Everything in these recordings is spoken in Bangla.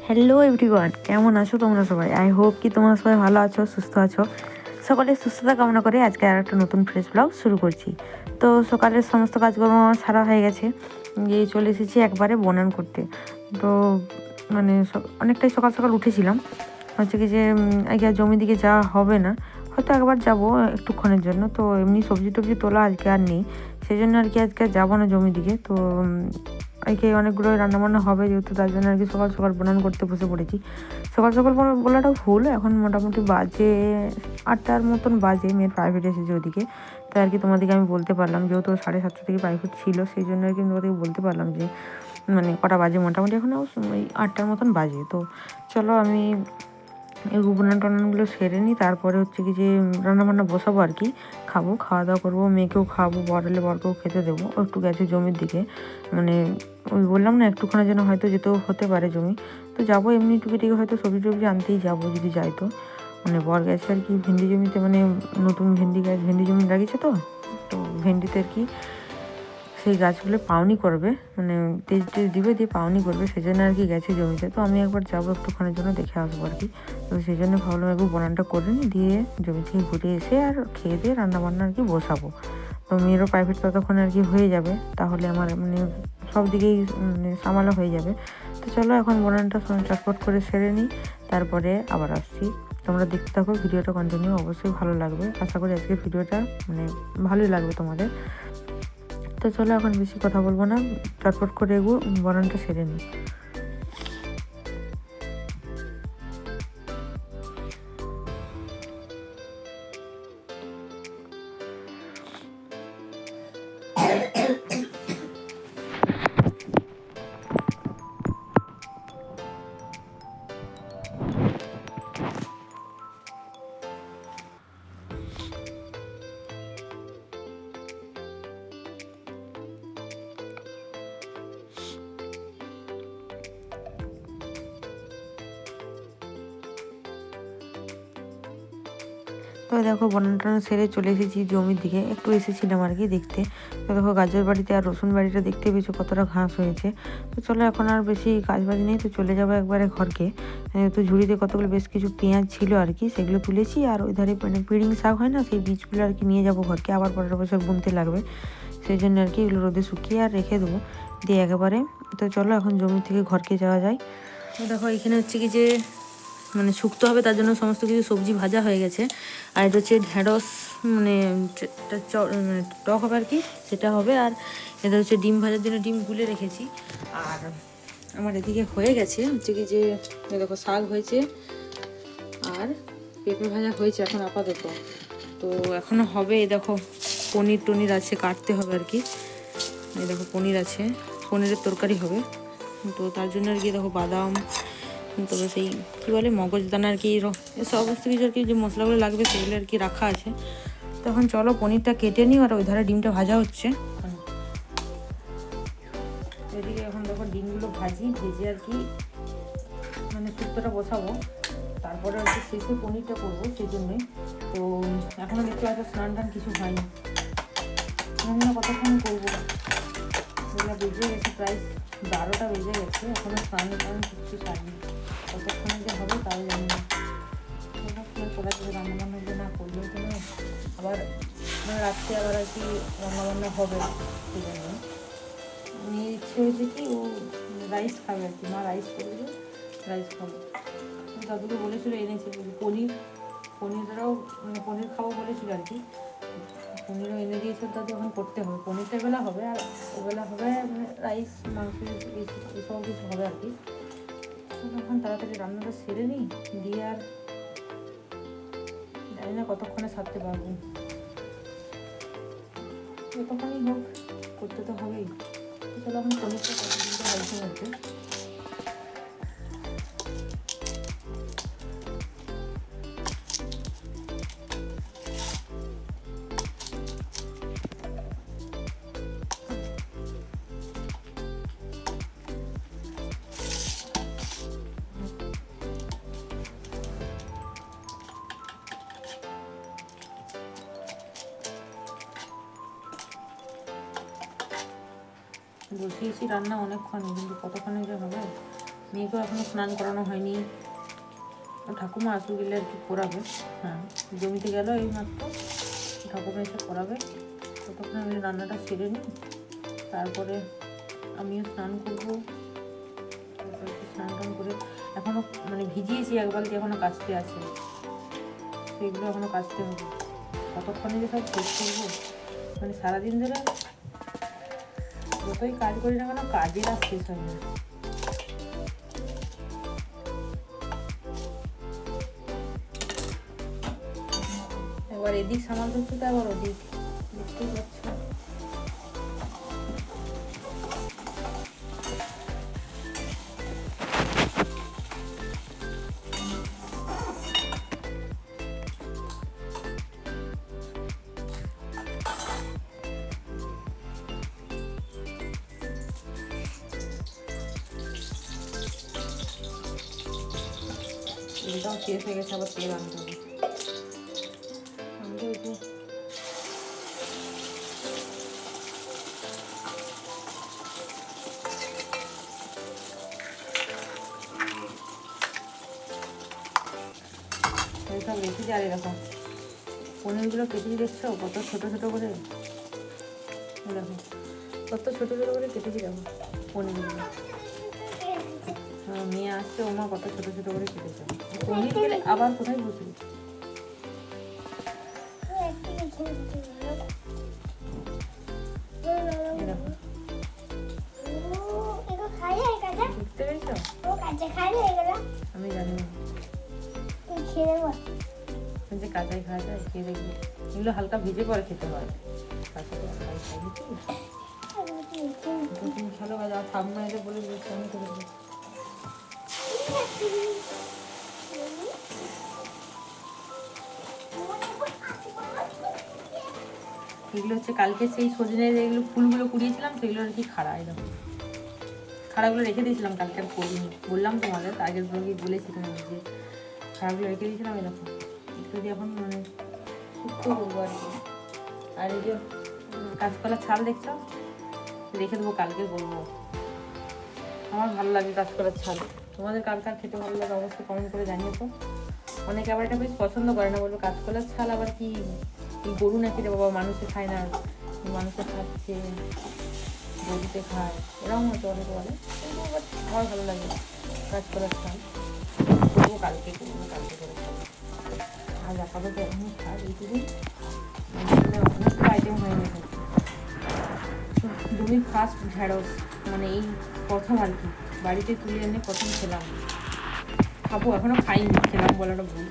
হ্যালো এভরিওয়ান, কেমন আছো তোমরা সবাই? আই হোপ কি তোমরা সবাই ভালো আছো, সুস্থ আছো। সকলের সুস্থতা কামনা করে আজকে আর একটা নতুন ফ্রেশ ব্লগ শুরু করছি। তো সকালের সমস্ত কাজকর্ম আমার সারা হয়ে গেছে, গিয়ে চলে এসেছি একবারে বনান করতে। তো মানে অনেকটাই সকাল সকাল উঠেছিলাম, হচ্ছে কি যে আজকে আর জমির দিকে যাওয়া হবে না, হয়তো একবার যাব একটুক্ষণের জন্য। তো এমনি সবজি টবজি তোলা আজকে আর নেই, সেই জন্য আর কি আজকে আর যাবো না জমির দিকে। তো আজকে অনেকগুলো রান্নাবান্না হবে যেহেতু, তার জন্য আর কি সকাল সকাল বানান করতে বসে পড়েছি। সকাল সকাল বলাটাও ভুল, এখন মোটামুটি বাজে 8টার মতন বাজে। মেয়ের প্রাইভেট এসেছে ওদিকে, তাই আর কি তোমাদেরকে আমি বলতে পারলাম, যেহেতু 7:30 থেকে প্রাইভেট ছিল, সেই জন্য আর কি তোমাদেরকে বলতে পারলাম যে মানে কটা বাজে। মোটামুটি এখন ওই 8টার মতন বাজে। তো চলো আমি এই উবনান টনানগুলো সেরে নিই, তারপরে হচ্ছে কি যে রান্নাবান্না বসাবো আর কি। খাওয়া দাওয়া করবো, মেয়েকেও খাওয়াবো, বড়লে বরকেও খেতে দেবো। একটু গেছে জমির দিকে, মানে ওই বললাম না একটুখানের জন্য হয়তো যেতেও হতে পারে জমি। তো যাবো এমনি টুকিটাকি, হয়তো সবজি টবজি আনতেই যাবো যদি যাই। তো মানে বর গেছে আর কি ভেন্ডি জমিতে, মানে নতুন ভেন্ডি জমি লাগিয়েছে। তো ভেন্ডিতে আর কি সেই গাছগুলো পাউনি করবে, মানে তেজ দিবে, দিয়ে পাউনি করবে, সেই জন্য আর কি গেছে জমিতে। তো আমি একবার যাবো একটুখানের জন্য, দেখে আসবো আর কি। তো সেই জন্য ভাবলাম একটু বনানটা করে নিই, দিয়ে জমি থেকে ঘুরে এসে আর খেয়ে দিয়ে রান্নাবান্না আর কি বসাবো। তো মেয়েরও প্রাইভেট ততক্ষণ আর কি হয়ে যাবে, তাহলে আমার মানে সব দিকেই মানে সামালা হয়ে যাবে। তো চলো এখন বনানটা চটপট করে সেরে নিই, তারপরে আবার আসছি। তোমরা দেখতে থাকো ভিডিওটা কন্টিনিউ, অবশ্যই ভালো লাগবে। আশা করি আজকের ভিডিওটা মানে ভালোই লাগবে তোমাদের। তো চলো এখন বেশি কথা বলবো না, চটপট করে বনানটা সেরে নিই। তো দেখো বনান টনান সেরে চলে এসেছি জমির দিকে, একটু এসেছিলাম আর কি দেখতে। তো দেখো গাজর বাড়িতে আর রসুন বাড়িটা দেখতে পেয়েছো কতটা ঘাস হয়েছে। তো চলো এখন আর বেশি কাজ বাজ নেই, তো চলে যাবো একবারে ঘরকে। তো ঝুড়িতে কতগুলো বেশ কিছু পেঁয়াজ ছিল আর কি, সেগুলো তুলেছি। আর ওই ধারে মানে পিড়িং শাক হয় না, সেই বীজগুলো আর কি নিয়ে যাবো ঘরকে, আবার পরের বছর বুনতে লাগবে, সেই জন্য আর কি এগুলো রোদে শুকিয়ে আর রেখে দেবো দিয়ে একেবারে। তো চলো এখন জমি থেকে ঘরকে যাওয়া যায়। তো দেখো এখানে হচ্ছে কি যে মানে শুকতে হবে, তার জন্য সমস্ত কিছু সবজি ভাজা হয়ে গেছে। আর এটা হচ্ছে ঢ্যাঁড়স, মানে টক হবে আর কি, সেটা হবে। আর এটা হচ্ছে ডিম ভাজার জন্য ডিম গুলে রেখেছি। আর আমার এদিকে হয়ে গেছে হচ্ছে কি যে দেখো শাক হয়েছে আর পেঁপে ভাজা হয়েছে এখন আপাতত। তো এখনও হবে, এই দেখো পনির টনির আছে, কাটতে হবে আর কি। এই দেখো পনির আছে, পনিরের তরকারি হবে। তো তার জন্য আর কি দেখো বাদাম, তবে সেই কী বলে মগজদানা আর কি, সমস্ত কিছু আর কি যে মশলাগুলো লাগবে সেগুলো আর কি রাখা আছে। তখন চলো পনিরটা কেটে নিই, আর ওই ধারে ডিমটা ভাজা হচ্ছে। এদিকে এখন দেখো ডিমগুলো ভেজে আর কি মানে শুক্তোটা বসাবো, তারপরে আর কি শেষে পনিরটা করবো, সেই জন্যই। তো এখনও দেখতে পাচ্ছ স্নান টান কিছু হয়নি, জানি না কতক্ষণ করবো। সেগুলো বেজে গেছে, প্রায় 12টা বেজে গেছে, এখনও স্নান টান কিছু সারিনি। কতক্ষণে যে হবে তাও জানি না। করা যাবে, রান্নাবান্না না করলেও তো নয়, আবার রাত্রে আবার আর কি রান্নাবান্না হবে, সেই জন্য মেয়ের ইচ্ছে হয়েছে কি ও রাইস খাবে আর কি, মা রাইস করবে, রাইস খাবো। দাদুকে বলেছিল এনেছে পনিরটাও মানে পনির খাবো বলেছিল আর কি, পনিরও এনে দিয়েছে দাদু। এখন করতে হবে, পনিরটা বেলা হবে আর ওবেলা হবে মানে রাইস মাংস এসব কিছু হবে আর কি। এখন তাড়াতাড়ি রান্নাটা সেরে নিই, দিয়ে আর জানি না কতক্ষণে সারতে পারবো, যতক্ষণই হোক করতে তো হবেই। চলো এখন পনিরটা কতদিনটা হয়েছে হচ্ছে। বসিয়েছি রান্না অনেকক্ষণ, কিন্তু কতক্ষণে যে হবে মেয়েকেও এখনও স্নান করানো হয়নি, ঠাকুমা আসু গেলে আর কি করাবে। হ্যাঁ, জমিতে গেল এই মাত্র, ঠাকুমা এসে করাবে। ততক্ষণ আমি রান্নাটা সেরে নিই, তারপরে আমিও স্নান করবো। স্নান টান করে এখনও মানে ভিজিয়েছি এক বালতি, এখনও কাচতে আছে, সেগুলো এখনও কাচতে হবে। কতক্ষণে যে সব শেষ করবো, মানে সারাদিন ধরে যতই কাজ করি না কেন কাজের আর শেষ হয় না। একবার এদিক সামাল হচ্ছে তো আবার ওদিক, দেখতেই পাচ্ছ। তেলটাও শেষ হয়ে গেছে, আবার তেল আনতে হবে। সব রেখেছি। আর এরকম পনিরগুলো কেটেছি, দেখছো কত ছোটো ছোটো করে, দেখো কত ছোটো ছোটো করে কেটেছি। দেখো পনিরগুলো, মেয়ে আসছে, ওমা কত ছোটো ছোটো করে কেটেছে। পনির গেলে আবার কোথায় বসবি? বুঝতে পেরেছ? আমি জানি না যে কাঁচাই খাওয়া যায়, খেয়ে দেখবি। এগুলো হালকা ভেজে পরে খেতে হয়। ভালো কাজ, আর ঠাম্মা এসে বলে দিয়েছে আমি করে দিচ্ছি। এগুলো হচ্ছে কালকে সেই সজনে যেগুলো ফুলগুলো কুড়িয়েছিলাম, সেগুলো আর কি খাড়া, এরকম খাড়াগুলো রেখে দিয়েছিলাম কালকে, আর করিনি। বললাম তোমাদের আগের ব্লগে বলেছি তোমাদের যে খাড়াগুলো রেখে দিয়েছিলাম, এরকম যদি এখন মানে শুক্তো করবো আর কি। আর এই যে কাঁচকলার ছাল দেখছো, রেখে দেবো, কালকে করবো। আমার ভালো লাগে কাঁচকলার ছাল। তোমাদের কার কার খেতে ভালো লাগে অবশ্যই কমেন্ট করে জানিয়ে তো। অনেকে আবার এটা বেশ পছন্দ করে না, বলবো কাঁচকলার ছাল আবার কি গরু নাকি রে বাবা, মানুষে খায় না, মানুষে খাচ্ছে, গরুতে খায়, এরকম হয়তো অনেকে বলে। আমার ভালো লাগে কাঁচকলার ছাল। করবো কালকে, করবো কালকে করে খাবো। আজ আপাতত এখনই খাই এইটুকুই, অনেকটা আইটেম হয়ে গেছে। জমির ফার্স্ট ঢেঁড়স, মানে এই প্রথম আর কি, বাড়িতে তুলে এনে প্রথম খেলাম। খাবো, এখনও খাইনি, খেলাম বলাটা ভুল,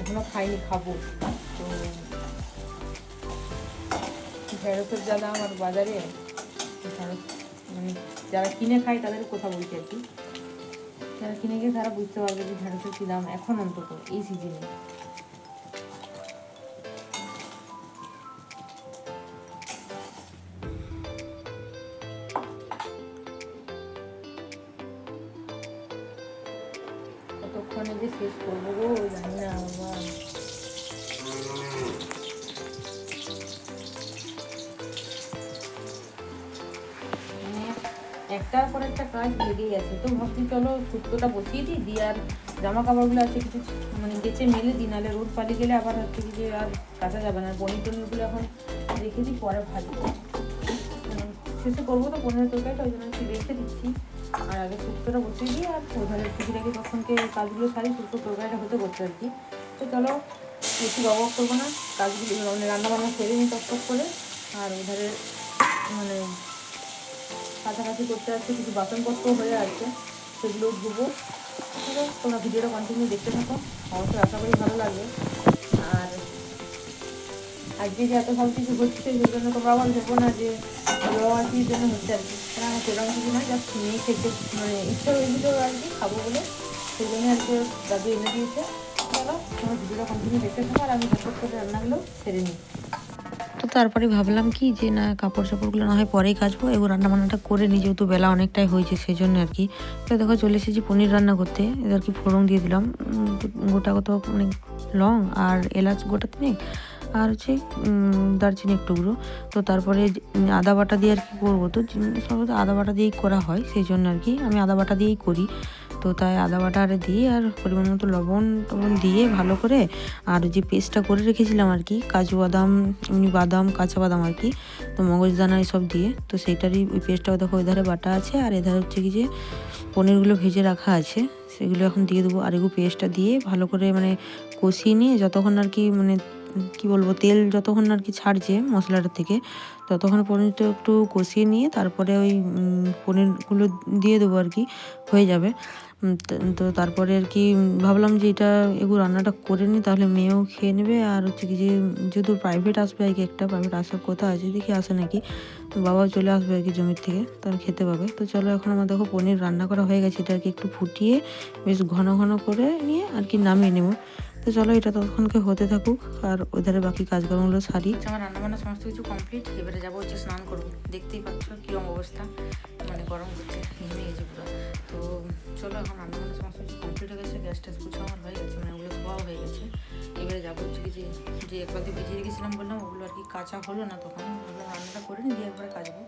এখনও খাইনি, খাবো। তো ঢেঁড়সের যা দাম আর বাজারে, ঢেঁড়স মানে যারা কিনে খায় তাদের কথা বলছি আর কি, যারা কিনে গিয়ে তারা বুঝতে পারবে যে ঢেঁড়সের কী দাম এখন, অন্তত এই সিজনে। কতক্ষণে যে শেষ করবো গো জানি না। আবার একটার পর একটা কাজ লেগেই আছে। তো ভাবছি চলো শুক্তোটা বসিয়ে দিই, দিয়ে আর জামা কাপড়গুলো আছে কিছু মানে কেচে মেলে দিই, নাহলে রোদ পালিয়ে গেলে আবার হচ্ছে কি যে আর কাচা যাবে না। পনির টনিরগুলো এখন রেখে দিই, পরে ভাজবো, শেষে করবো তো পনিরের তরকারিটা, ওই জন্য একটু রেখে দিচ্ছি। আর আগে শুক্তোটা বসিয়ে দিই, আর ওধারে টুকি রেখে তখনকে কাজগুলো সারি, শুক্তো তরকারিটা হতে করতে আর কি। তো চলো বেশি বক করবো না, কাজগুলো মানে রান্নাবান্না সেরে নিই টক করে। আর ওধারে মানে কাছাকাছি করতে আসছে, কিছু বাসনপত্র হয়ে আছে, সেগুলো ধুবো। ঠিক আছে, তোমরা ভিডিওটা কন্টিনিউ দেখতে থাকো, অবশ্যই আশা করি ভালো লাগবে। আর আজকে যে এত সব কিছু হচ্ছে সেই জন্য তোমরা আবার ভেবো না যে বিবাহবাসীর জন্য হচ্ছে আর কি, হ্যাঁ সেরকম কিছু নয়, জাস্ট মেয়ে খেতে মানে ইচ্ছা হয়েছিল আর কি খাবো বলে, সেই জন্য আর কি দাদু এনে দিয়েছে। চলো তোমার ভিডিওটা কন্টিনিউ দেখতে থাকো, আর আমি ঝটপট করে রান্নাগুলো সেরে নিই। তো তারপরে ভাবলাম কি যে না কাপড় চাপড়গুলো না হয় পরেই কাচবো, এবার রান্নাবান্নাটা করে নিই, যেহেতু বেলা অনেকটাই হয়েছে সেই জন্য আর কি। তো দেখো চলে এসেছি পনির রান্না করতে, এদের কি ফোড়ন দিয়ে দিলাম, গোটা কত মানে লং আর এলাচ গোটা 3, আর হচ্ছে দারচিনি একটু টুকরো। তো তারপরে আদা বাটা দিয়ে আর কি করবো, তো সব আদা বাটা দিয়েই করা হয়, সেই জন্য আর কি আমি আদা বাটা দিয়েই করি। তো তাই আদা বাটা আর দিয়ে আর পরিমাণ মতো লবণ টবণ দিয়ে ভালো করে, আর যে পেস্টটা করে রেখেছিলাম আর কি, কাজু বাদাম, এমনি বাদাম, কাঁচা বাদাম আর কি, তো মগজদানা এসব দিয়ে, তো সেইটারই ওই পেস্টটাও দেখো ওই ধারে বাটা আছে, আর এধারে হচ্ছে কি যে পনিরগুলো ভেজে রাখা আছে সেগুলো এখন দিয়ে দেবো। আর এগুলো পেস্টটা দিয়ে ভালো করে মানে কষিয়ে নিয়ে যতক্ষণ আর কি মানে কি বলবো তেল যতক্ষণ আর কি ছাড়ছে মশলাটা থেকে, ততক্ষণ পনিরটা একটু কষিয়ে নিয়ে তারপরে ওই পনিরগুলো দিয়ে দেবো আর কি, হয়ে যাবে। তো তারপরে আর কি ভাবলাম যে এটা এগুলো রান্নাটা করে নিই, তাহলে মেয়েও খেয়ে নেবে। আর হচ্ছে কি যে যেহেতু প্রাইভেট আসবে আর কি, একটা প্রাইভেট আসার কথা আছে, দেখি আসে নাকি, বাবাও চলে আসবে আর কি জমির থেকে, তার খেতে পাবে। তো চলো এখন আমার দেখো পনির রান্না করা হয়ে গেছে, এটা আর কি একটু ফুটিয়ে বেশ ঘন ঘন করে নিয়ে আর কি নামিয়ে নেব। তো চলো এটা ততক্ষণকে হতে থাকুক, আর ওধারে বাকি কাজকর্মগুলো সারি। আমার রান্নাবান্না সমস্ত কিছু কমপ্লিট, এবারে যাবো হচ্ছে স্নান করবো। দেখতেই পাচ্ছ কীরকম অবস্থা, মানে গরম হচ্ছে, ঘেমে গেছে পুরো। তো চলো এখন রান্নাবান্না সমস্ত কিছু কমপ্লিট হয়ে গেছে, গ্যাস ট্যাস পুছো আমার হয়ে গেছে, মানে ওগুলো ধোয়াও হয়ে গেছে। এবারে যাবো হচ্ছে কি যে একবার দিয়ে ভিজিয়ে রেখেছিলাম বললাম, ওগুলো আর কি কাঁচা হলো না, তখন ভাবলাম রান্নাটা করে নিই দিয়ে একবারে কাচবো।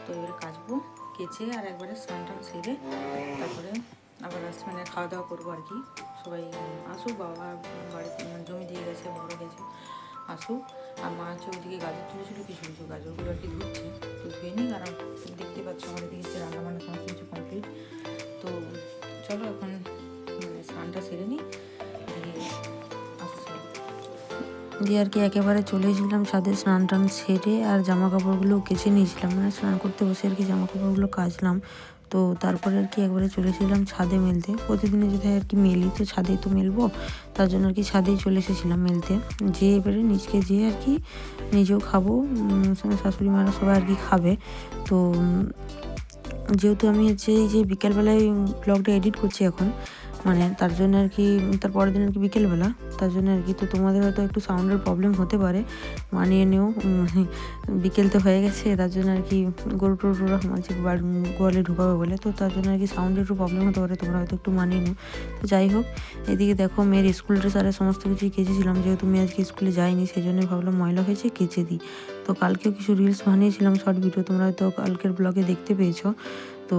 তো এবারে কাচবো, কেচে আর একবারে স্নান টান সেরে তারপরে আবার মানে খাওয়া দাওয়া করবো আর কি। সবাই আসুক, বাবা বাড়িতে মানে জমি দিয়ে গেছে, বড় গেছে, আসুক। আর মা হচ্ছে ওইদিকে গাজর তুলেছিল কিছু কিছু, গাজরগুলো আর কি ধুচ্ছে, তো ধুয়ে নিই। আর দেখতে পাচ্ছ আমাদের দিকে হচ্ছে রান্নাবান্না সমস্ত কিছু কমপ্লিট। তো চলো এখন মানে স্নানটা সেরে নিই, দিয়ে আসছি। দিয়ে আর কি একেবারে চলে এসেছিলাম ছাদে, স্নান টান সেরে আর জামা কাপড়গুলো কেচে নিয়েছিলাম, মানে স্নান করতে বসে আর কি জামা কাপড়গুলো কাচলাম। তো তারপরে আর কি একবারে চলে এসেছিলাম ছাদে মেলতে, প্রতিদিনে যদি আর কি মেলি তো ছাদেই তো মেলবো, তার জন্য আর কি ছাদেই চলে এসেছিলাম মেলতে। যেয়ে এবারে নিচকে যেয়ে আর কি নিজেও খাবো, সঙ্গে শাশুড়ি মারা সবাই আর কি খাবে। তো যেহেতু আমি হচ্ছে এই যে বিকেলবেলায় ব্লগটা এডিট করছি এখন, মানে তার জন্য আর কি তার পরের দিন আর কি বিকেলবেলা, তার জন্য আর কি। তো তোমাদের হয়তো একটু সাউন্ডের প্রবলেম হতে পারে, মানিয়ে নিও, বিকেল তো হয়ে গেছে, তার জন্য আর কি গরু টরুরা মাঝে গোয়ালে ঢুকাবে বলে, তো তার জন্য আর কি সাউন্ডের একটু প্রবলেম হতে পারে, তোমরা হয়তো একটু মানিয়ে নিও। তো যাই হোক, এদিকে দেখো মেয়ের স্কুল ড্রেস আর সমস্ত কিছুই কেচেছিলাম, যেহেতু মেয়ে আজকে স্কুলে যায়নি সেই জন্যই ভাবলাম ময়লা হয়েছে কেচে দিই। তো কালকেও কিছু রিলস বানিয়েছিলাম শর্ট ভিডিও, তোমরা হয়তো কালকের ব্লগে দেখতে পেয়েছো। তো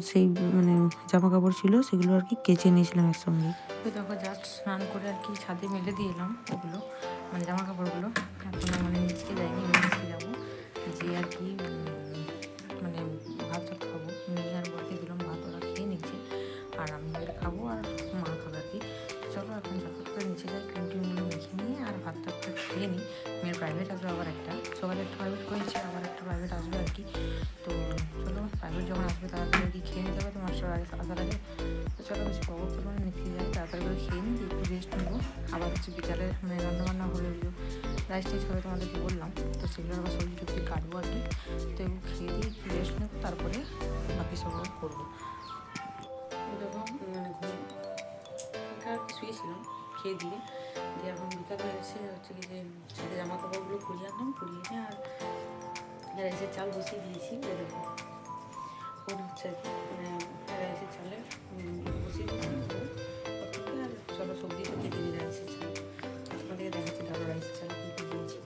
সেই মানে জামা কাপড় ছিল সেগুলো আর কি কেচে নিয়েছিলাম একসঙ্গে। তো দেখো জাস্ট স্নান করে আর কি ছাদে মেলে দিয়ে এলাম ওগুলো, মানে জামা কাপড়গুলো। এখন মানে নিচে যাইনি, নিচে যাবো, যে আর কি মানে ভাত টাত খাবো। মেয়ে আর বরকে দিলাম ভাত, ওরা খেয়ে নিচ্ছে, আর আমি এবারে খাবো আর মা খাবে আর কি। চলো এখন ঝটফট করে নিচে যাই, ক্রিম টিমগুলো মেখে নিয়ে আর ভাত টাতটা খেয়ে নিই। মেয়ের প্রাইভেট আসবে আবার একটা, সকালে একটা প্রাইভেট করেছে, আবার একটা প্রাইভেট আসবে আর কি। তো চলো প্রাইভেট যখন আসবে তাড়াতাড়ি আর কি খেয়ে নিতে হবে তো মাস্টার আসার আগে। তো চলো বেশি প্রবল পরিমাণে নিতে যাই, তাড়াতাড়ি করে খেয়ে নিই, একটু রেস্ট নেবো। আবার হচ্ছে বিকালে মানে রান্নাবান্না হলে রাইস টাইস হবে তোমাদেরকে বললাম, তো সেগুলো আবার সবজি টবজি কাটবো আর কি। তো এগুলো খেয়ে দিয়ে একটু রেস্ট নেবো, তারপরে বাকি সব করবো। দেখো মানে ঘুম আর কি শুয়েছিলাম খেয়ে দিয়ে এখন বিকাল হয়ে গেছে, হচ্ছে কি যে ছাদে জামা কাপড়গুলো খুলিয়ে আনলাম, খুলিয়ে নিয়ে আর রাইসের চাল বসিয়ে দিয়েছি। দেখো মনে হচ্ছে আর কি মানে রাইসের চালে বসিয়ে দিয়েছি। আর চলো সবজি তো কেটে দিই রাইসের চাল, তোমাদেরকে দেখাচ্ছি ধরো রাইসের চাল কী কী দিয়েছি।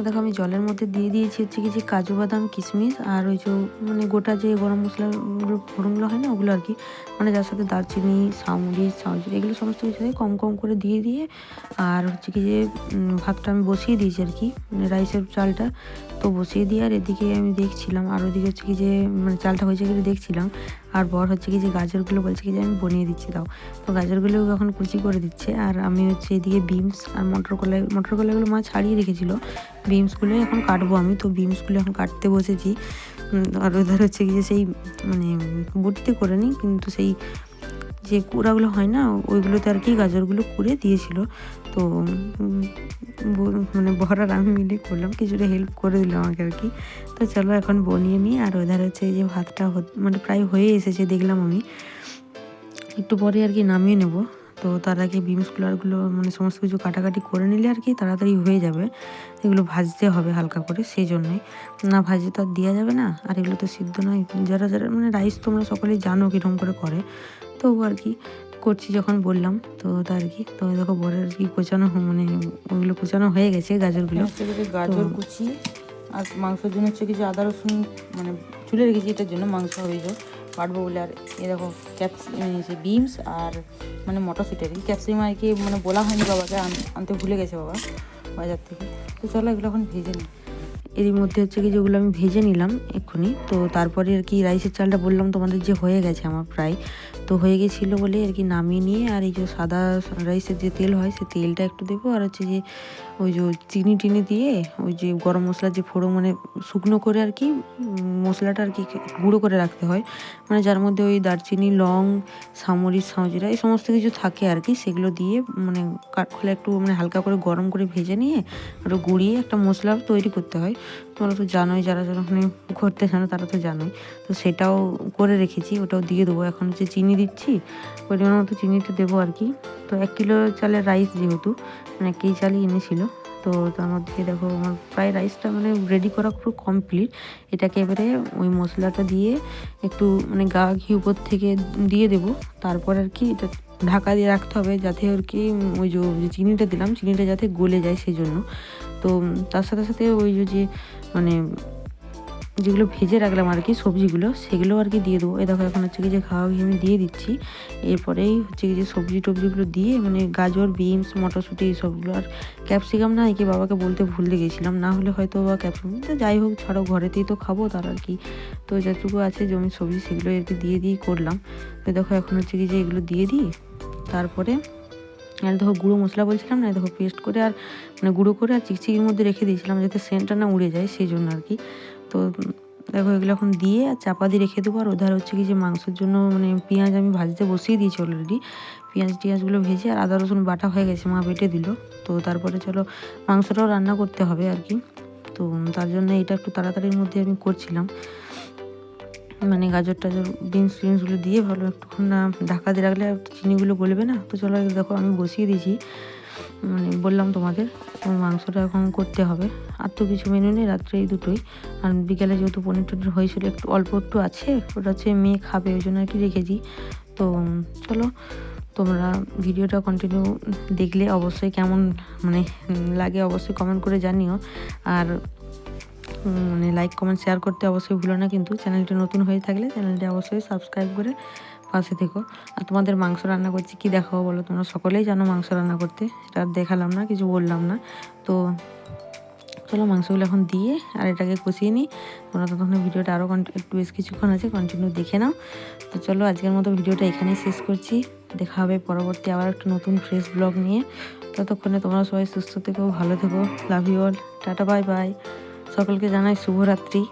দেখো আমি জলের মধ্যে দিয়ে দিয়েছি হচ্ছে কি যে কাজু বাদাম কিশমিশ আর ওই যে মানে গোটা যে গরম মশলাগুলো ফোড়নগুলো হয় না ওগুলো আর কি, মানে যার সাথে দারচিনি সাউমরিচ সাউজির এগুলো সমস্ত কিছু কম কম করে দিয়ে দিয়ে আর হচ্ছে কি যে ভাতটা আমি বসিয়ে দিয়েছি আর কি, মানে রাইসের চালটা তো বসিয়ে দিয়ে আর এদিকে আমি দেখছিলাম, আর ওদিকে হচ্ছে কি যে মানে চালটা হয়েছে কি দেখছিলাম। আর বর হচ্ছে কি যে গাজরগুলো বলছে কি যে আমি বনিয়ে দিচ্ছি দাও, তো গাজরগুলো এখন কুচি করে দিচ্ছে। আর আমি হচ্ছে এদিকে বিনস আর মটর কলাইগুলো মা ছাড়িয়ে রেখেছিলো, বিনসগুলো এখন কাটবো আমি, তো বিনসগুলো এখন কাটতে বসেছি। আর ওদের হচ্ছে কি যে সেই মানে বটিতে করে নিই, কিন্তু সেই যে কুড়াগুলো হয় না ওইগুলোতে আর কি গাজরগুলো কুড়ে দিয়েছিল। তো মানে বর আর আমি মিলে করলাম, কিছুটা হেল্প করে দিলাম আমাকে আর কি। তো চলো এখন বনিয়ে নিই। আর ওদের হচ্ছে যে ভাতটা মানে প্রায় হয়ে এসেছে দেখলাম আমি, একটু পরে আর কি নামিয়ে নেব। তো তার আগে বিনসগুলোগুলো মানে সমস্ত কিছু কাটাকাটি করে নিলে আর কি তাড়াতাড়ি হয়ে যাবে, এগুলো ভাজতে হবে হালকা করে, সেই জন্যই না ভাজে তো আর দেওয়া যাবে না। আর এগুলো তো সিদ্ধ নয়, যারা যারা মানে রাইস তোমরা সকলেই জানো কীরকম করে তো আর কি করছি যখন বললাম। তো তার কি তো দেখো বরের আর কি কোচানো মানে ওইগুলো কোচানো হয়ে গেছে গাজরগুলো, গাজর কুচি আর মাংসের জন্য হচ্ছে কিছু আদা রসুন মানে চুলে রেখেছি, এটার জন্য মাংস হবে যে কাটবো বলে। আর এ দেখো বিনস আর মানে মটরশুঁটি, ক্যাপসিকাম আর কি মানে বলা হয়নি বাবাকে, আনতে ভুলে গেছে বাবা বাজার থেকে। তো চলো এগুলো এখন ভেজে নিই। এরই মধ্যে হচ্ছে কি যেগুলো আমি ভেজে নিলাম এক্ষুনি। তো তারপরে আর কি রাইসের চালটা বললাম তোমাদের যে হয়ে গেছে আমার প্রায়, তো হয়ে গেছিলো বলে আর কি নামিয়ে নিয়ে, আর এই যে সাদা রাইসের যে তেল হয় সে তেলটা একটু দেবো, আর হচ্ছে যে ওই যে চিনি টিনি দিয়ে ওই যে গরম মশলার যে ফোড়ন মানে শুকনো করে আর কি মশলাটা আর কি গুঁড়ো করে রাখতে হয়, মানে যার মধ্যে ওই দারচিনি, লং, সামরিচ, সাঁজিরা এই সমস্ত কিছু থাকে আর কি, সেগুলো দিয়ে মানে কাঠখোলা একটু মানে হালকা করে গরম করে ভেজে নিয়ে ওটা গুঁড়িয়ে একটা মশলা তৈরি করতে হয়। তোমরা তো জানোই, যারা যারা ওখানে ঘুরতে জানো তারা তো জানোই। তো সেটাও করে রেখেছি, ওটাও দিয়ে দেবো। এখন হচ্ছে চিনি দিচ্ছি, পরিমাণ মতো চিনিটা দেবো আর কি। তো 1 কিলো চালের রাইস যেহেতু মানে 1 কেজি চালই এনেছিল, তো তার মধ্যে দেখো আমার প্রায় রাইসটা মানে রেডি করা পুরো কমপ্লিট। এটাকে এবারে ওই মশলাটা দিয়ে একটু মানে গা ঘি উপর থেকে দিয়ে দেবো। তারপর আর কি এটা ঢাকা দিয়ে রাখতে হবে, যাতে আর কি ওই যে চিনিটা দিলাম চিনিটা যাতে গলে যায় সেই জন্য। তো তার সাথে সাথে ওই যে মানে যেগুলো ভেজে রাখলাম আর কি সবজিগুলো, সেগুলো আর কি দিয়ে দেবো। এই দেখো এখন হচ্ছে কি যে খাওয়া ঘি আমি দিয়ে দিচ্ছি। এরপরেই হচ্ছে কি যে সবজি টবজিগুলো দিয়ে মানে গাজর, বিনস, মটরশুঁটি এইসবগুলো, আর ক্যাপসিকাম না কি বাবাকে বলতে ভুলে গেছিলাম, না হলে হয়তো বা ক্যাপসিকাম, তো যাই হোক ছাড়ো, ঘরেতেই তো খাবো তার আর কি। তো যেটুকু আছে জমির সবজি সেগুলো আর কি দিয়ে করলাম। তো দেখো এখন হচ্ছে কি যে এগুলো দিয়ে দিই। তারপরে আর দেখো গুঁড়ো মশলা বলছিলাম না, দেখো পেস্ট করে আর মানে গুঁড়ো করে আর চিকচিকির মধ্যে রেখে দিয়েছিলাম যাতে সেন্টটা না উড়ে যায় সেই জন্য আর কি। তো দেখো এগুলো এখন দিয়ে আর চাপা দিয়ে রেখে দেবো। আর ওধার হচ্ছে কি যে মাংসের জন্য মানে পেঁয়াজ আমি ভাজতে বসিয়ে দিয়েছি অলরেডি। পেঁয়াজগুলো ভেজে আর আদা রসুন বাটা হয়ে গেছে, মা বেটে দিল। তো তারপরে চলো মাংসটাও রান্না করতে হবে আর কি। তো তার জন্য এটা একটু তাড়াতাড়ির মধ্যে আমি করছিলাম, মানে গাজর টাজর বিনসগুলো দিয়ে ভালো একটুক্ষণ না ঢাকা দিয়ে রাখলে চিনিগুলো গলবে না। তো চলো দেখো আমি বসিয়ে দিয়েছি, মানে বললাম তোমাদের মাংসটা এখন করতে হবে। আর তো কিছু মেনু নেই, রাত্রে এই দুটোই। আর বিকেলে যেহেতু পনির টনির হয়েছিল একটু অল্প একটু আছে, ওটা হচ্ছে মেয়ে খাবে ওই জন্য আর কি রেখেছি। তো চলো তোমরা ভিডিওটা কন্টিনিউ দেখলে অবশ্যই কেমন মানে লাগে অবশ্যই কমেন্ট করে জানিও। আর মানে লাইক কমেন্ট শেয়ার করতে অবশ্যই ভুলো না, কিন্তু চ্যানেলটি নতুন হয়ে থাকলে চ্যানেলটি অবশ্যই সাবস্ক্রাইব করে পাশে থেকো। আর তোমাদের মাংস রান্না করছি কি দেখাবো বলো, তোমরা সকলেই জানো মাংস রান্না করতে, এটা আর দেখালাম না, কিছু বললাম না। তো চলো মাংসগুলো এখন দিয়ে আর এটাকে কষিয়ে নিই। তোমরা ততক্ষণ ভিডিওটা আরও একটু বেশ কিছুক্ষণ আছে কন্টিনিউ দেখে নাও। তো চলো আজকের মতো ভিডিওটা এখানেই শেষ করছি, দেখা হবে পরবর্তী আবার একটা নতুন ফ্রেশ ব্লগ নিয়ে। ততক্ষণে তোমরা সবাই সুস্থ থেকো, ভালো থেকো, লাভ ইউ অল, টাটা বাই বাই। সকলকে জানাই শুভরাত্রি।